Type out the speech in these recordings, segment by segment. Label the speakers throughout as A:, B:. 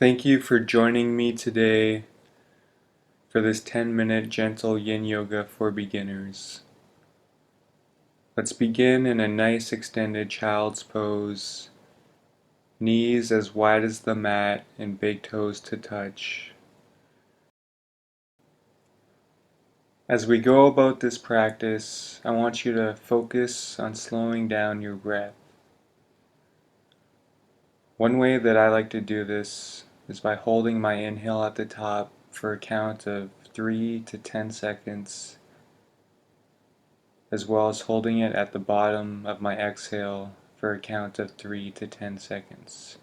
A: Thank you for joining me today for this 10-minute gentle Yin Yoga for beginners. Let's begin in a nice extended child's pose, knees as wide as the mat and big toes to touch. As we go about this practice, I want you to focus on slowing down your breath. One way that I like to do this is by holding my inhale at the top for a count of 3 to 10 seconds, as well as holding it at the bottom of my exhale for a count of 3 to 10 seconds.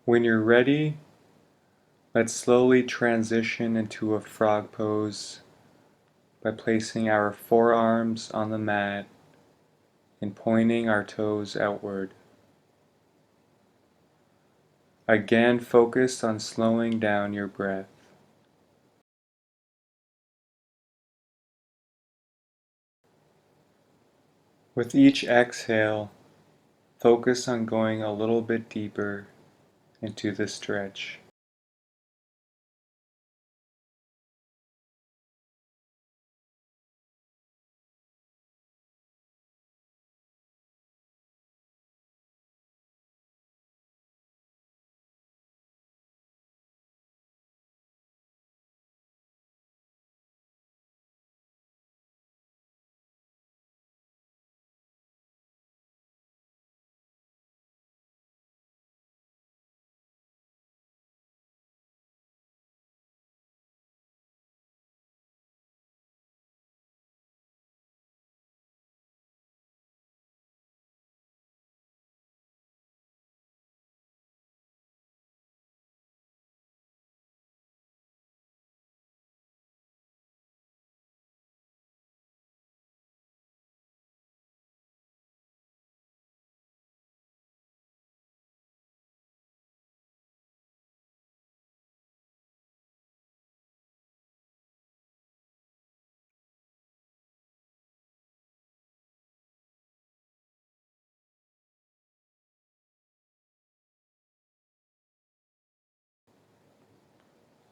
A: When you're ready, let's slowly transition into a frog pose by placing our forearms on the mat and pointing our toes outward. Again, focus on slowing down your breath. With each exhale, focus on going a little bit deeper into the stretch.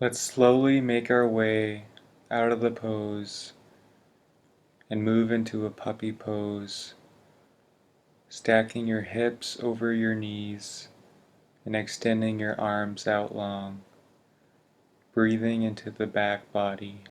A: Let's slowly make our way out of the pose and move into a puppy pose, stacking your hips over your knees and extending your arms out long, breathing into the back body.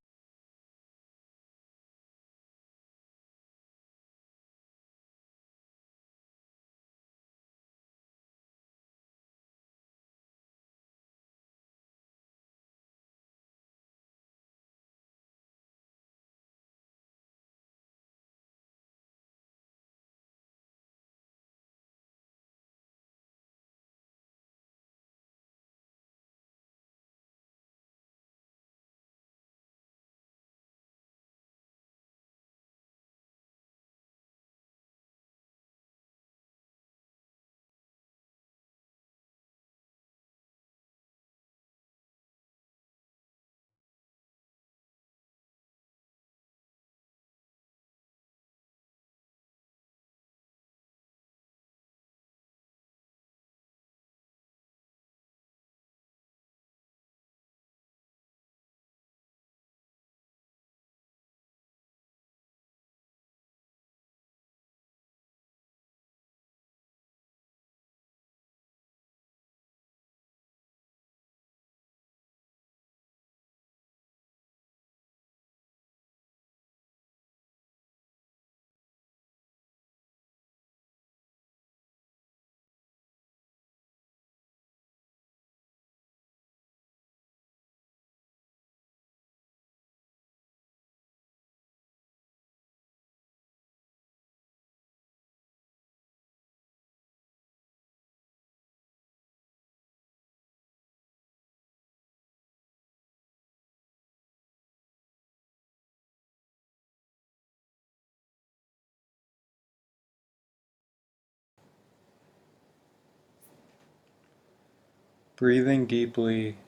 A: Breathing deeply,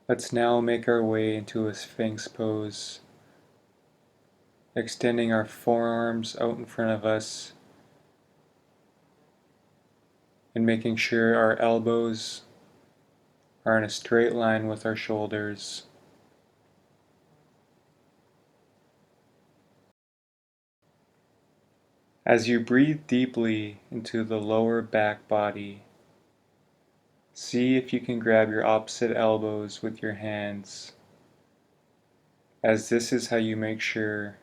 A: let's now make our way into a Sphinx pose, extending our forearms out in front of us and making sure our elbows are in a straight line with our shoulders. As you breathe deeply into the lower back body, see if you can grab your opposite elbows with your hands, as this is how you make sure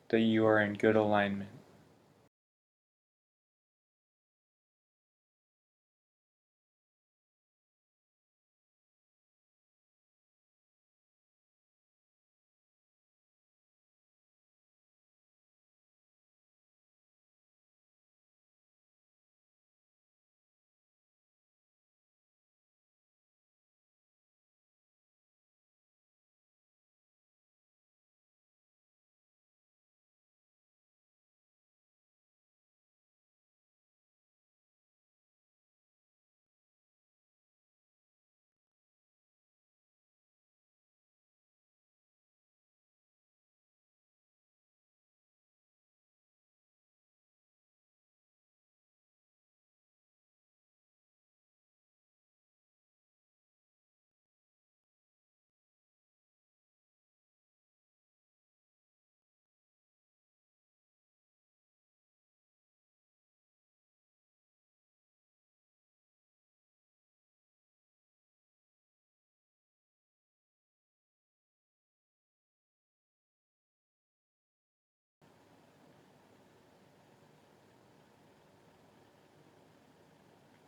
A: that you are in good alignment.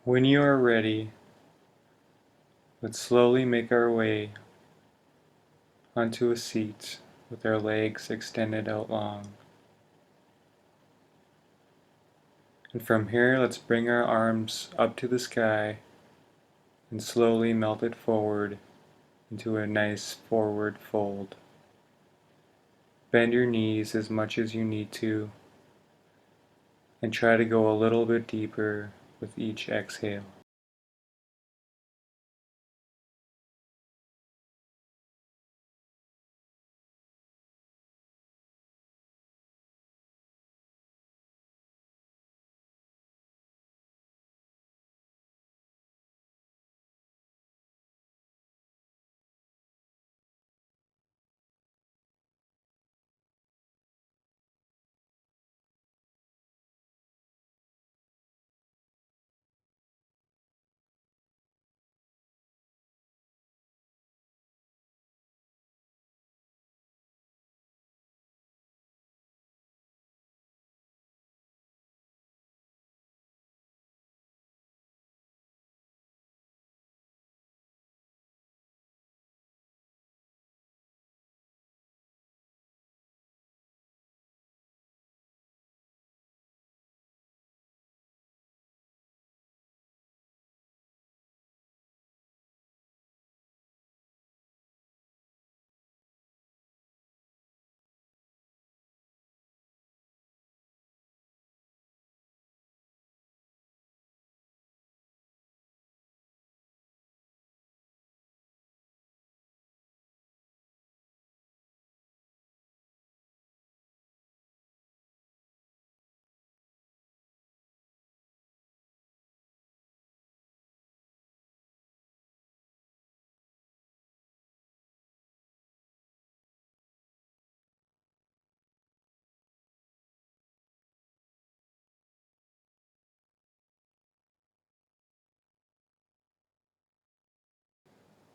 A: When you are ready, let's slowly make our way onto a seat with our legs extended out long. And from here, let's bring our arms up to the sky and slowly melt it forward into a nice forward fold. Bend your knees as much as you need to and try to go a little bit deeper with each exhale.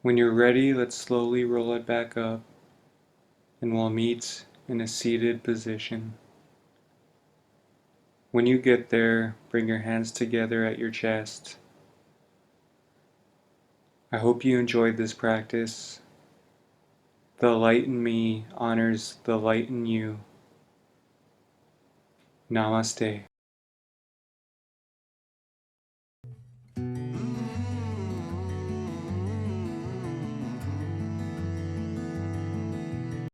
A: When you're ready, let's slowly roll it back up and we'll meet in a seated position. When you get there, bring your hands together at your chest. I hope you enjoyed this practice. The light in me honors the light in you. Namaste.